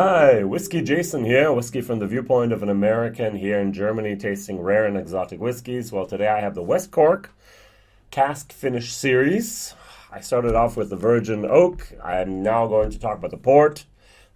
Hi, WhiskyJason here, whiskey from the viewpoint of an American here in Germany tasting rare and exotic whiskeys. Well, today I have the West Cork Cask Finish series. I started off with the Virgin Oak. I'm now going to talk about the port.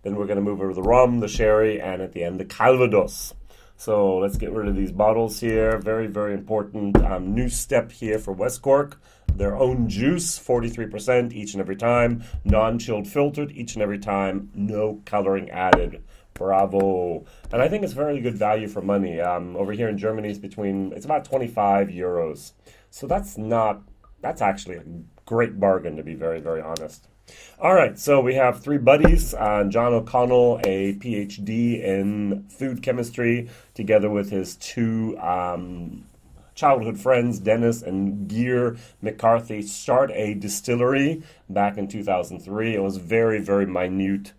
Then we're going to move over to the rum, the sherry, and at the end the Calvados. So let's get rid of these bottles here. Very, very important new step here for West Cork. Their own juice, 43% each and every time. Non-chilled filtered each and every time. No coloring added. Bravo. And I think it's very good value for money. Over here in Germany, it's about 25 euros. So that's actually a great bargain, to be very, very honest. All right, so we have three buddies. John O'Connell, a PhD in food chemistry, together with his two childhood friends, Dennis and Gear McCarthy, start a distillery back in 2003. It was very, very minute.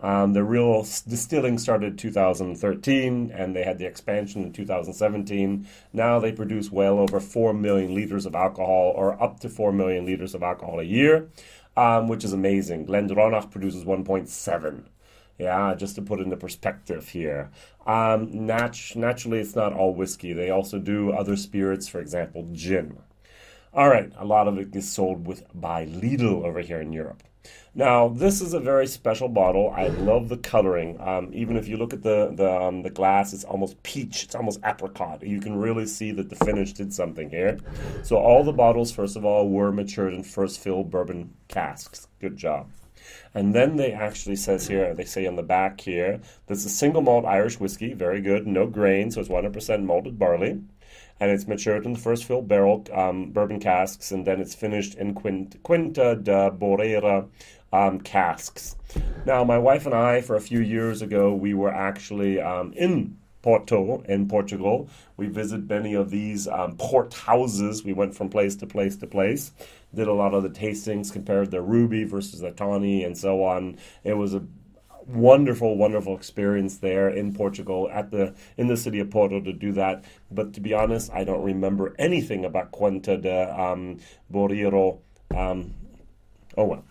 The real distilling started in 2013, and they had the expansion in 2017. Now they produce well over 4 million liters of alcohol, or up to 4 million liters of alcohol a year, which is amazing. Glendronach produces 1.7. Yeah, just to put into perspective here. Naturally, it's not all whiskey. They also do other spirits, for example, gin. All right, a lot of it is sold by Lidl over here in Europe. Now, this is a very special bottle. I love the coloring. Even if you look at the glass, it's almost peach. It's almost apricot. You can really see that the finish did something here. So all the bottles, first of all, were matured in first fill bourbon casks. Good job. And then they actually they say on the back here, this is a single malt Irish whiskey, very good, no grain, so it's 100% malted barley. And it's matured in the first fill barrel bourbon casks, and then it's finished in Quinta Da Boeira casks. Now, my wife and I, for a few years ago, we were actually in Porto, in Portugal. We visited many of these port houses. We went from place to place to place. Did a lot of the tastings, compared the Ruby versus the Tawny and so on. It was a wonderful, wonderful experience there in Portugal, in the city of Porto, to do that. But to be honest, I don't remember anything about Quinta da Boeira. Oh well.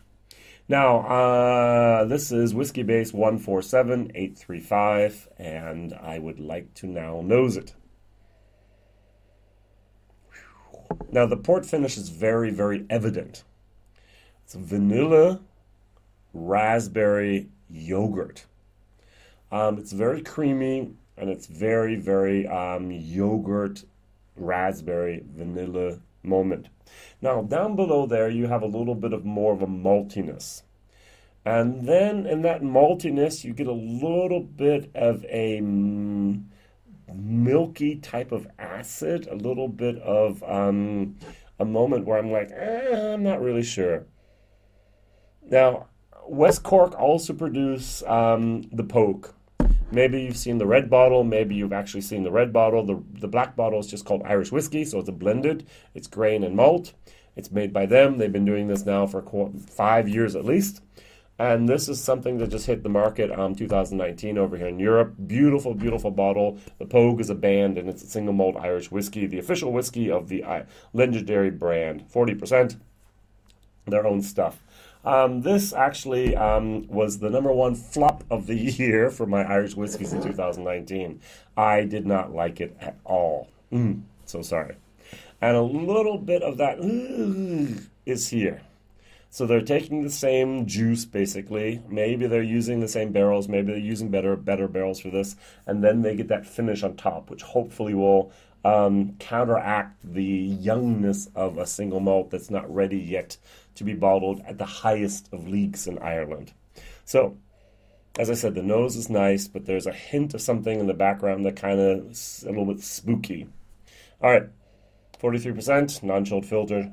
Now, this is Whiskey Base 147835, and I would like to now nose it. Now, the port finish is very, very evident. It's vanilla, raspberry, yogurt. It's very creamy, and it's very, very yogurt, raspberry, vanilla moment. Now, down below there, you have a little bit of more of a maltiness. And then in that maltiness, you get a little bit of a milky type of acid, a little bit of a moment where I'm like, I'm not really sure. Now, West Cork also produce the Poke. Maybe you've seen the red bottle. Maybe you've actually seen the red bottle. The black bottle is just called Irish whiskey, so it's a blended. It's grain and malt. It's made by them. They've been doing this now for 5 years at least. And this is something that just hit the market 2019 over here in Europe. Beautiful, beautiful bottle. The Pogue is a band, and it's a single malt Irish whiskey, the official whiskey of the legendary brand. 40%, their own stuff. This actually was the #1 flop of the year for my Irish whiskeys in 2019. I did not like it at all. So sorry. And a little bit of that is here. So they're taking the same juice, basically. Maybe they're using the same barrels. Maybe they're using better barrels for this. And then they get that finish on top, which hopefully will counteract the youngness of a single malt that's not ready yet to be bottled at the highest of leagues in Ireland. So, as I said, the nose is nice, but there's a hint of something in the background that kind of is a little bit spooky. All right, 43%, non-chilled filter.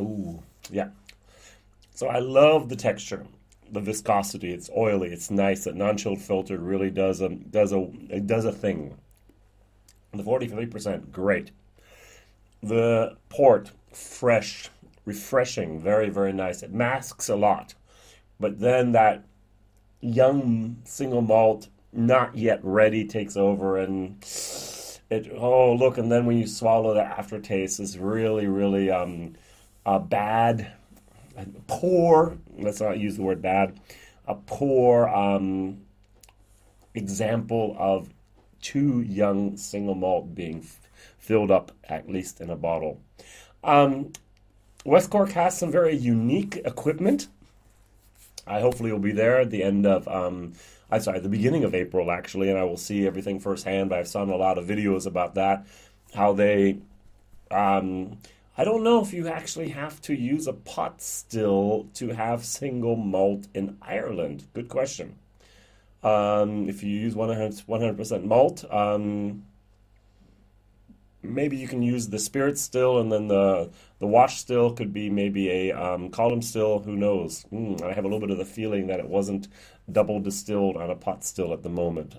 Ooh, yeah. So I love the texture, the viscosity. It's oily. It's nice. That non-chilled filter really does a thing. The 43%, great. The port, fresh, refreshing, very, very nice. It masks a lot. But then that young single malt, not yet ready, takes over, and it, oh, look, and then when you swallow, the aftertaste is really, really bad, poor, let's not use the word bad, a poor example of too young single malt being filled up, at least in a bottle. West Cork has some very unique equipment. I hopefully will be there at the end of, the beginning of April, actually, and I will see everything firsthand. But I've seen a lot of videos about that, how they, I don't know if you actually have to use a pot still to have single malt in Ireland. Good question. If you use 100% malt, maybe you can use the spirit still, and then the wash still could be maybe a column still. Who knows? I have a little bit of the feeling that it wasn't double distilled on a pot still at the moment.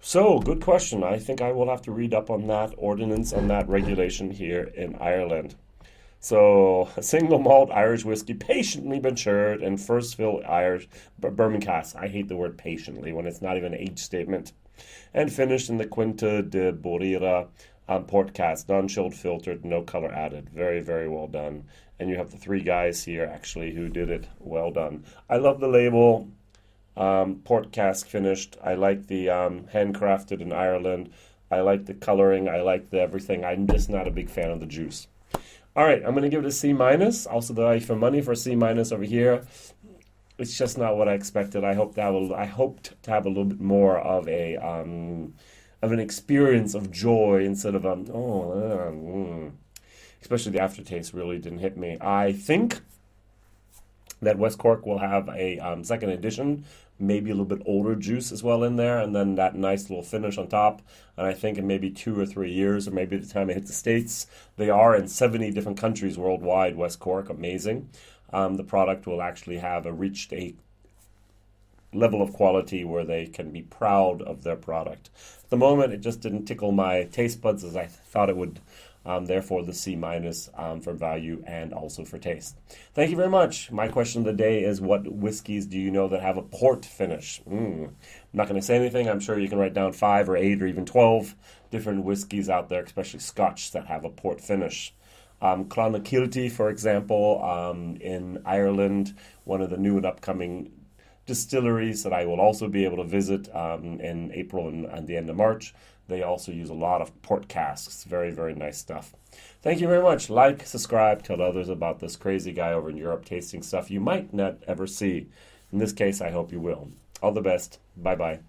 So, good question. I think I will have to read up on that ordinance, on that regulation here in Ireland. So, a single malt Irish whiskey, patiently matured in first fill Irish Bourbon cask. I hate the word patiently when it's not even an age statement. And finished in the Quinta Da Boeira port cask, non-chilled, filtered, no color added. Very, very well done. And you have the three guys here actually who did it. Well done. I love the label. Port cask finished. I like the handcrafted in Ireland. I like the coloring. I like the everything. I'm just not a big fan of the juice. All right, I'm going to give it a C-. Also, the value for money for C- over here. It's just not what I expected. I hoped to have a little bit more of a of an experience of joy instead of especially the aftertaste really didn't hit me. I think that West Cork will have a second edition, maybe a little bit older juice as well in there, and then that nice little finish on top. And I think in maybe 2 or 3 years, or maybe the time it hits the States, they are in 70 different countries worldwide, West Cork, amazing. The product will actually have reached a level of quality where they can be proud of their product. At the moment, it just didn't tickle my taste buds as I thought it would. Therefore, the C- for value and also for taste. Thank you very much. My question of the day is, what whiskeys do you know that have a port finish? I'm not going to say anything. I'm sure you can write down 5 or 8 or even 12 different whiskeys out there, especially Scotch, that have a port finish. Clonakilty, for example, in Ireland, one of the new and upcoming distilleries that I will also be able to visit in April and the end of March. They also use a lot of port casks. Very, very nice stuff. Thank you very much. Like, subscribe, tell others about this crazy guy over in Europe tasting stuff you might not ever see. In this case, I hope you will. All the best. Bye-bye.